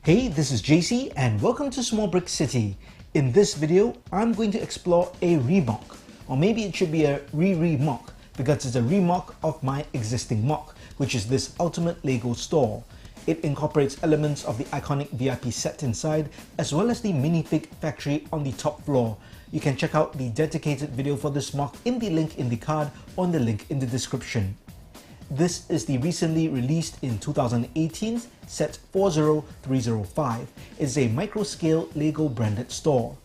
Hey, this is JC and welcome to Small Brick City. In this video, I'm going to explore a remock, or maybe it should be a re-mock because it's a remock of my existing MOC, which is this Ultimate Lego store. It incorporates elements of the iconic VIP set inside, as well as the Minifig Factory on the top floor. You can check out the dedicated video for this MOC in the link in the card or in the link in the description. This is the recently released in 2018 set 40305. It's a Microscale Lego branded store.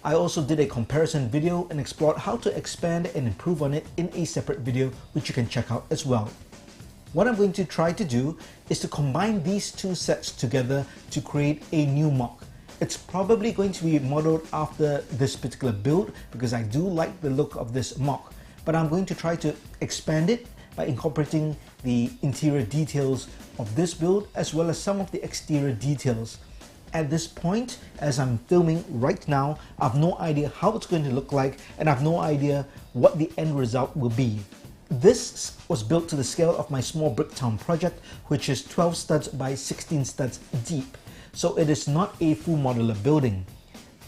I also did a comparison video and explored how to expand and improve on it in a separate video, which you can check out as well. What I'm going to try to do is to combine these two sets together to create a new MOC. It's probably going to be modeled after this particular build because I do like the look of this MOC, but I'm going to try to expand it by incorporating the interior details of this build as well as some of the exterior details. At this point, as I'm filming right now, I have no idea how it's going to look like and I have no idea what the end result will be. This was built to the scale of my small brick town project, which is 12 studs by 16 studs deep. So it is not a full modular building.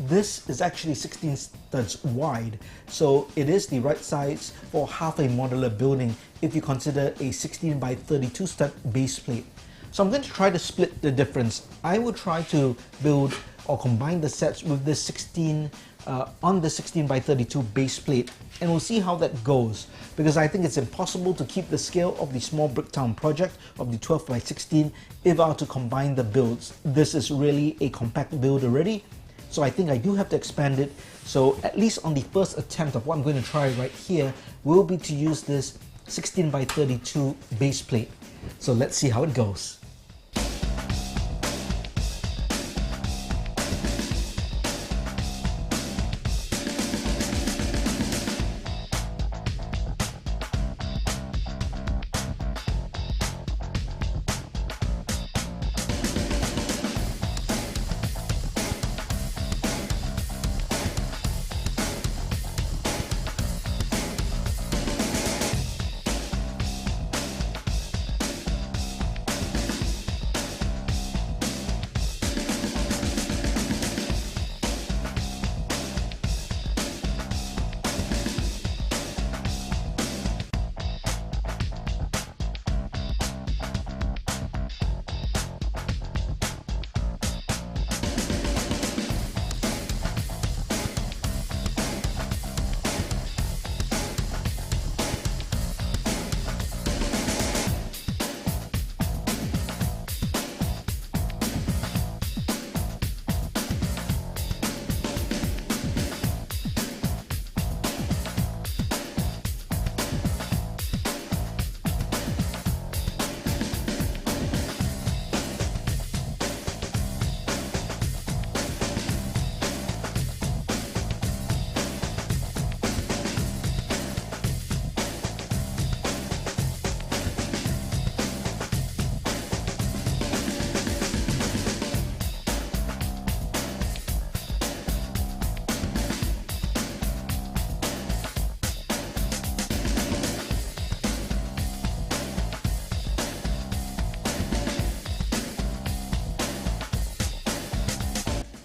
This is actually 16 studs wide, so it is the right size for half a modular building if you consider a 16 by 32 stud base plate. So I'm going to try to split the difference. I will try to build or combine the sets with the 16 on the 16 by 32 base plate, and we'll see how that goes, because I think it's impossible to keep the scale of the small brick town project of the 12 by 16 if I were to combine the builds. This is really a compact build already, so I think I do have to expand it. So at least on the first attempt of what I'm going to try right here will be to use this 16 by 32 base plate. So let's see how it goes.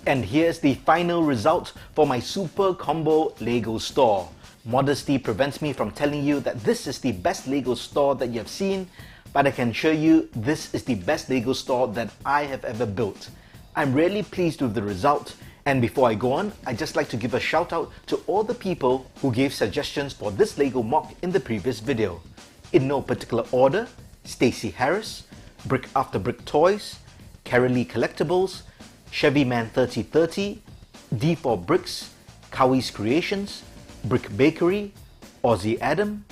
And here's the final result for my Super Combo Lego store. Modesty prevents me from telling you that this is the best Lego store that you have seen, but I can assure you this is the best Lego store that I have ever built. I'm really pleased with the result, and before I go on, I'd just like to give a shout out to all the people who gave suggestions for this Lego MOC in the previous video. In no particular order: Stacy Harris, Brick After Brick Toys, Carolee Collectibles, Chevy Man 3030, D4 Bricks, Cowie's Creations, Brick Bakery, Aussie Adam,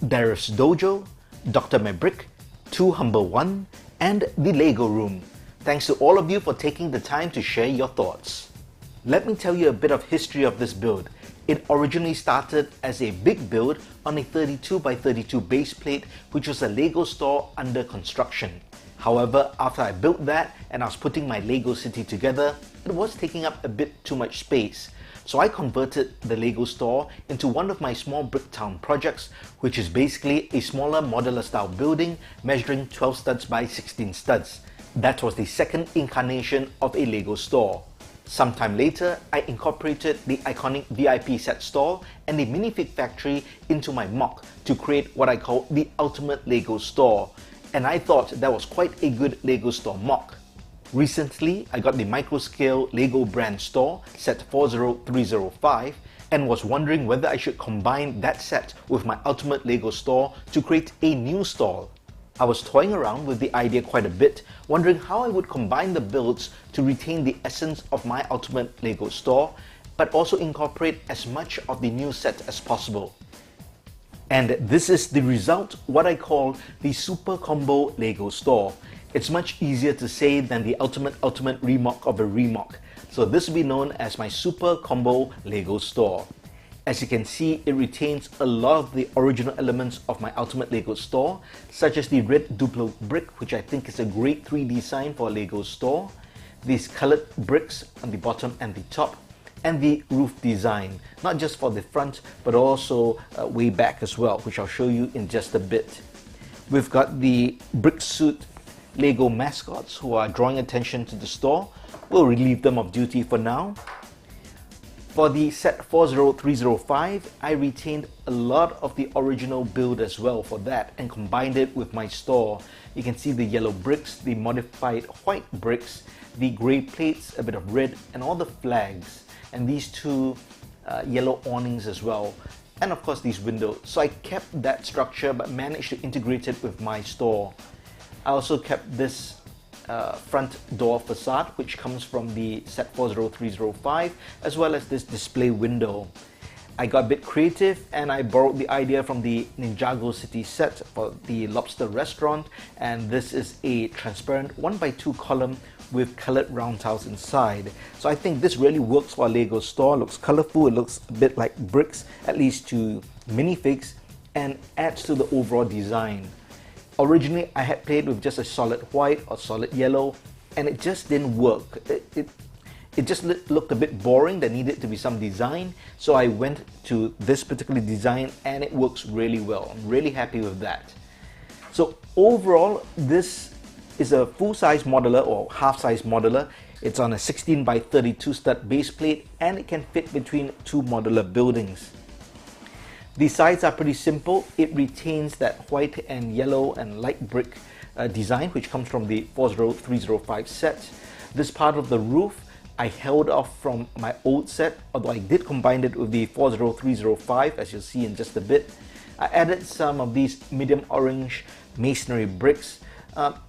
Dareth's Dojo, Dr. Mabrick, Too Humble One, and The Lego Room. Thanks to all of you for taking the time to share your thoughts. Let me tell you a bit of history of this build. It originally started as a big build on a 32 by 32 base plate, which was a Lego store under construction. However, after I built that and I was putting my Lego city together, it was taking up a bit too much space. So I converted the Lego store into one of my small brick town projects, which is basically a smaller modular style building measuring 12 studs by 16 studs. That was the second incarnation of a Lego store. Sometime later, I incorporated the iconic VIP set store and the Minifig Factory into my MOC to create what I call the ultimate Lego store, and I thought that was quite a good Lego store MOC. Recently, I got the Microscale Lego brand store set 40305 and was wondering whether I should combine that set with my ultimate Lego store to create a new store. I was toying around with the idea quite a bit, wondering how I would combine the builds to retain the essence of my ultimate Lego store, but also incorporate as much of the new set as possible. And this is the result, what I call the Super Combo Lego store. It's much easier to say than the ultimate remock of a remock. So this will be known as my Super Combo Lego store. As you can see, it retains a lot of the original elements of my ultimate Lego store, such as the red Duplo brick, which I think is a great 3D sign for a Lego store, these colored bricks on the bottom and the top, and the roof design, not just for the front, but also way back as well, which I'll show you in just a bit. We've got the brick suit Lego mascots who are drawing attention to the store. We'll relieve them of duty for now. For the set 40305, I retained a lot of the original build as well for that and combined it with my store. You can see the yellow bricks, the modified white bricks, the grey plates, a bit of red, and all the flags, and these two yellow awnings as well, and of course these windows. So I kept that structure but managed to integrate it with my store. I also kept this front door facade, which comes from the set 40305, as well as this display window. I got a bit creative and I borrowed the idea from the Ninjago City set for the lobster restaurant, and this is a transparent 1x2 column with colored round tiles inside. So I think this really works for a Lego store. It looks colorful, it looks a bit like bricks, at least to minifigs, and adds to the overall design. Originally, I had played with just a solid white or solid yellow, and it just didn't work. It just looked a bit boring. There needed to be some design, so I went to this particular design and it works really well. I'm really happy with that. So overall, this is a full-size modeler or half-size modeler. It's on a 16x32 stud base plate and it can fit between two modular buildings. The sides are pretty simple. It retains that white and yellow and light brick design which comes from the 40305 set. This part of the roof I held off from my old set, although I did combine it with the 40305 as you'll see in just a bit. I added some of these medium orange masonry bricks,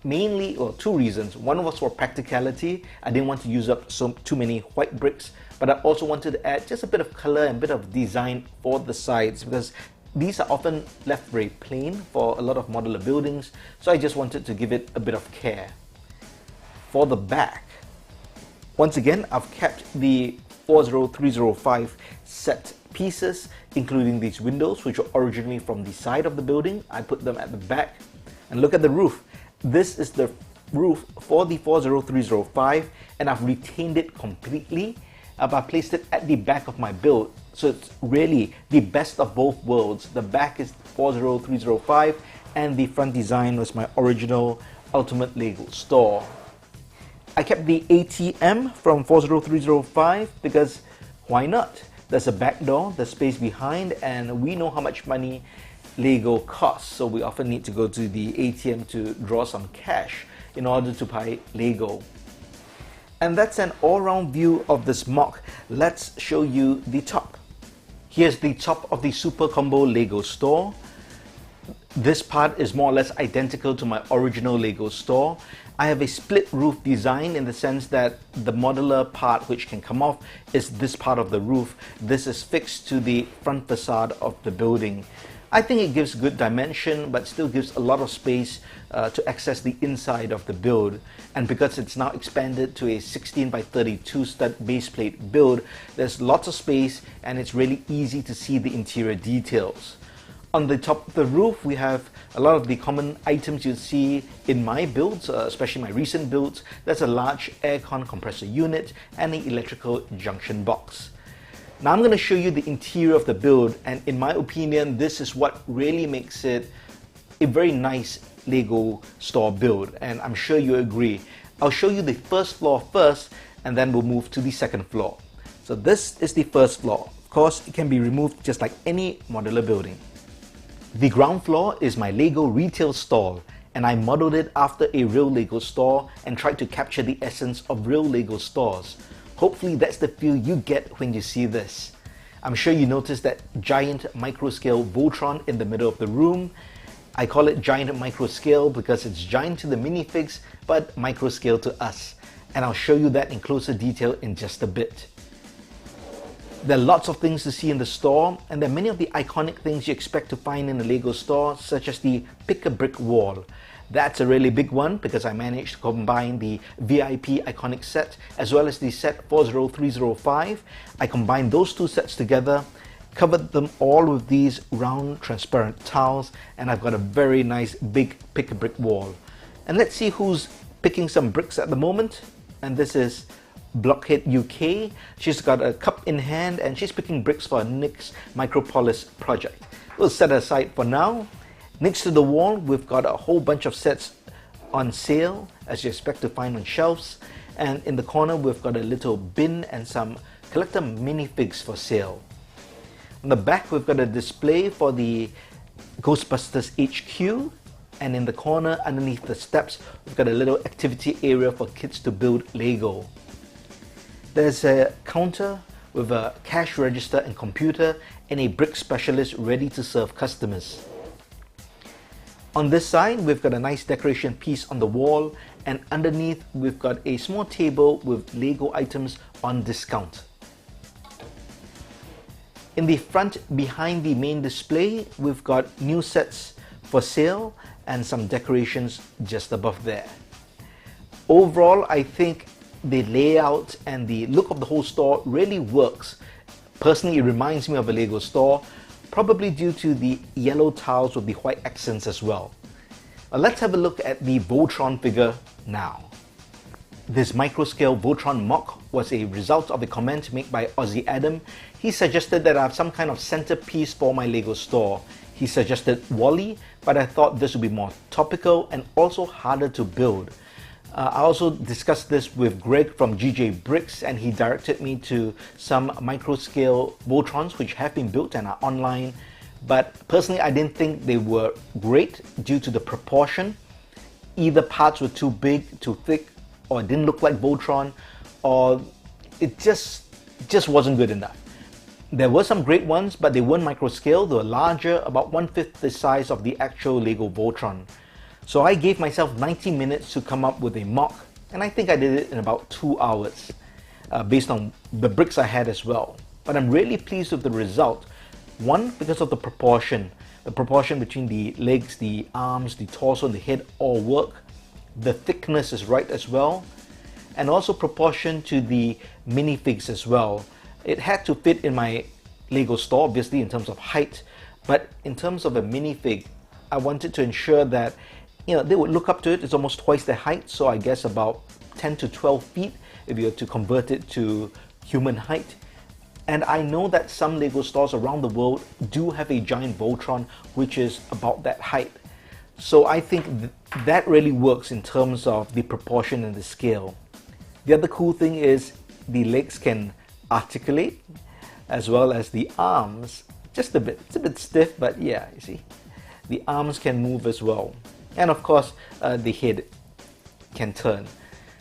mainly, well, two reasons. One was for practicality. I didn't want to use up too many white bricks, but I also wanted to add just a bit of color and a bit of design for the sides because these are often left very plain for a lot of modular buildings, so I just wanted to give it a bit of care. For the back, once again, I've kept the 40305 set pieces, including these windows, which were originally from the side of the building. I put them at the back. And look at the roof. This is the roof for the 40305, and I've retained it completely. I placed it at the back of my build, so it's really the best of both worlds. The back is 40305, and the front design was my original Ultimate Lego store. I kept the ATM from 40305 because why not? There's a back door, there's space behind, and we know how much money Lego costs, so we often need to go to the ATM to draw some cash in order to buy Lego. And that's an all-round view of this MOC. Let's show you the top. Here's the top of the Super Combo Lego store. This part is more or less identical to my original Lego store. I have a split roof design in the sense that the modular part which can come off is this part of the roof. This is fixed to the front facade of the building. I think it gives good dimension but still gives a lot of space to access the inside of the build, and because it's now expanded to a 16x32 stud base plate build, there's lots of space and it's really easy to see the interior details. On the top of the roof we have a lot of the common items you'll see in my builds, especially my recent builds. There's a large aircon compressor unit and an electrical junction box. Now I'm going to show you the interior of the build, and in my opinion this is what really makes it a very nice Lego store build, and I'm sure you agree. I'll show you the first floor first, and then we'll move to the second floor. So this is the first floor. Of course, it can be removed just like any modular building. The ground floor is my Lego retail stall, and I modeled it after a real Lego store and tried to capture the essence of real Lego stores. Hopefully that's the feel you get when you see this. I'm sure you noticed that giant Microscale Voltron in the middle of the room. I call it giant Microscale because it's giant to the minifigs, but Microscale to us. And I'll show you that in closer detail in just a bit. There are lots of things to see in the store, and there are many of the iconic things you expect to find in a Lego store, such as the pick-a-brick wall. That's a really big one because I managed to combine the VIP iconic set as well as the set 40305. I combined those two sets together, covered them all with these round transparent tiles, and I've got a very nice big pick-a-brick wall. And let's see who's picking some bricks at the moment. And this is Blockhead UK. She's got a cup in hand and she's picking bricks for Nick's Micropolis project. We'll set her aside for now. Next to the wall, we've got a whole bunch of sets on sale, as you expect to find on shelves. And in the corner, we've got a little bin and some collector minifigs for sale. On the back, we've got a display for the Ghostbusters HQ. And in the corner, underneath the steps, we've got a little activity area for kids to build Lego. There's a counter with a cash register and computer and a brick specialist ready to serve customers. On this side, we've got a nice decoration piece on the wall, and underneath we've got a small table with Lego items on discount. In the front, behind the main display, we've got new sets for sale and some decorations just above there. Overall, I think the layout and the look of the whole store really works. Personally, it reminds me of a Lego store, probably due to the yellow tiles with the white accents as well. Let's have a look at the Voltron figure now. This Microscale Voltron MOC was a result of a comment made by Aussie Adam. He suggested that I have some kind of centerpiece for my Lego store. He suggested Wally, but I thought this would be more topical and also harder to build. I also discussed this with Greg from GJ Bricks, and he directed me to some Microscale Voltrons which have been built and are online. But personally, I didn't think they were great due to the proportion. Either parts were too big, too thick, or it didn't look like Voltron, or it just wasn't good enough. There were some great ones, but they weren't Microscale. They were larger, about 1/5 the size of the actual Lego Voltron. So I gave myself 90 minutes to come up with a MOC, and I think I did it in about 2 hours, based on the bricks I had as well. But I'm really pleased with the result. One, because of the proportion between the legs, the arms, the torso, and the head all work. The thickness is right as well, and also proportion to the minifigs as well. It had to fit in my Lego store, obviously, in terms of height, but in terms of a minifig, I wanted to ensure that they would look up to it. It's almost twice their height, so I guess about 10 to 12 feet if you were to convert it to human height. And I know that some Lego stores around the world do have a giant Voltron which is about that height. So I think that really works in terms of the proportion and the scale. The other cool thing is the legs can articulate as well as the arms, just a bit. It's a bit stiff, but yeah, you see, the arms can move as well. And of course, the head can turn.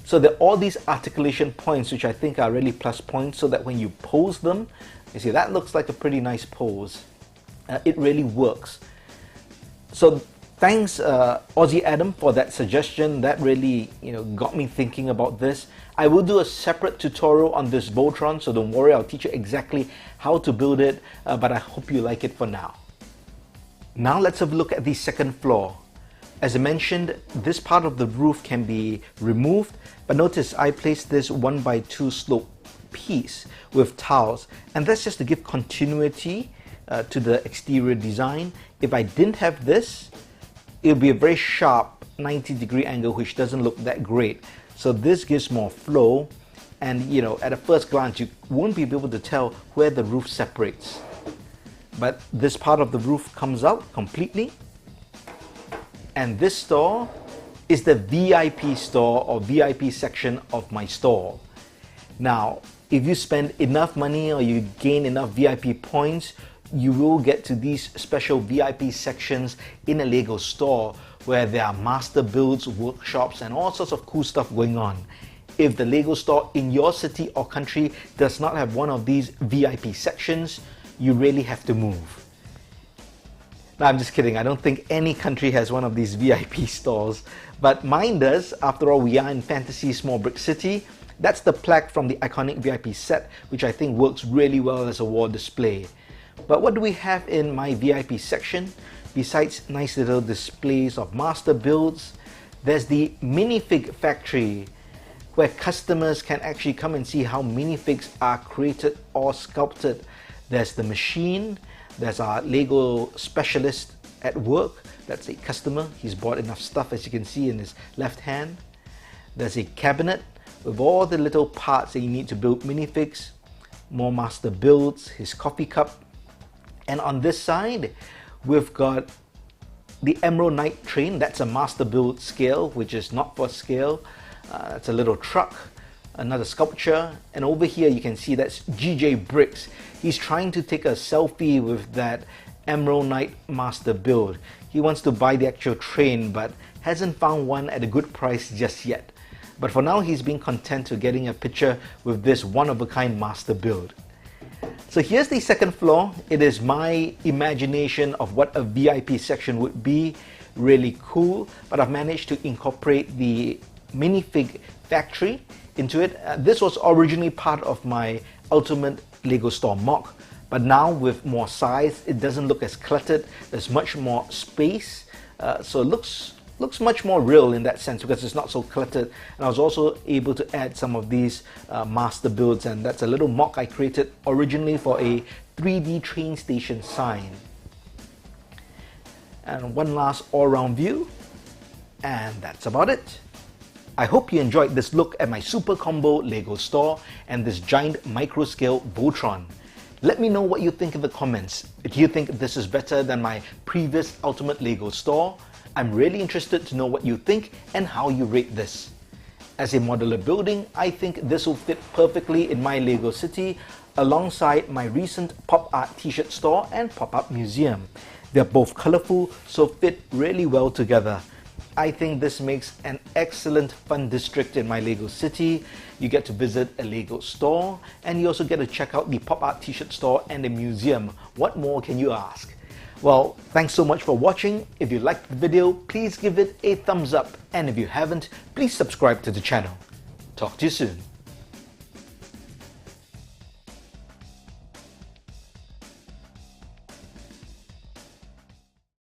So there are all these articulation points which I think are really plus points, so that when you pose them, you see that looks like a pretty nice pose. It really works. So thanks Aussie Adam for that suggestion. That really got me thinking about this. I will do a separate tutorial on this Voltron, so don't worry, I'll teach you exactly how to build it, but I hope you like it for now. Now let's have a look at the second floor. As I mentioned, this part of the roof can be removed, but notice I placed this 1x2 slope piece with tiles, and that's just to give continuity to the exterior design. If I didn't have this, it would be a very sharp 90-degree angle which doesn't look that great. So this gives more flow, and at a first glance you won't be able to tell where the roof separates. But this part of the roof comes out completely, And this store is the VIP store or VIP section of my store. Now, if you spend enough money or you gain enough VIP points, you will get to these special VIP sections in a Lego store where there are master builds, workshops, and all sorts of cool stuff going on. If the Lego store in your city or country does not have one of these VIP sections, you really have to move. No, I'm just kidding. I don't think any country has one of these VIP stores, but mine does. After all, we are in Fantasy Small Brick City. That's the plaque from the iconic VIP set, which I think works really well as a wall display. But what do we have in my VIP section? Besides nice little displays of master builds, there's the Minifig Factory, where customers can actually come and see how minifigs are created or sculpted. There's the machine, there's our Lego specialist at work, that's a customer. He's bought enough stuff, as you can see in his left hand. There's a cabinet with all the little parts that you need to build minifigs, more master builds, his coffee cup. And on this side, we've got the Emerald Knight train. That's a master build scale, which is not for scale. That's a little truck, another sculpture. And over here you can see that's GJ Bricks. He's trying to take a selfie with that Emerald Knight master build. He wants to buy the actual train, but hasn't found one at a good price just yet. But for now, he's being content to getting a picture with this one-of-a-kind master build. So here's the second floor. It is my imagination of what a VIP section would be. Really cool, but I've managed to incorporate the Minifig Factory into it. This was originally part of my Ultimate Lego Store MOC, but now with more size, it doesn't look as cluttered. There's much more space, so it looks much more real in that sense because it's not so cluttered. And I was also able to add some of these master builds, and that's a little MOC I created originally for a 3D train station sign. And one last all-round view, and that's about it. I hope you enjoyed this look at my Super Combo Lego store and this giant Microscale Voltron. Let me know what you think in the comments. Do you think this is better than my previous Ultimate Lego store? I'm really interested to know what you think and how you rate this. As a modular building, I think this will fit perfectly in my Lego city alongside my recent pop art t-shirt store and pop-up museum. They're both colorful, so fit really well together. I think this makes an excellent fun district in my Lego city. You get to visit a Lego store, and you also get to check out the pop art t-shirt store and the museum. What more can you ask? Well, thanks so much for watching. If you liked the video, please give it a thumbs up. And if you haven't, please subscribe to the channel. Talk to you soon.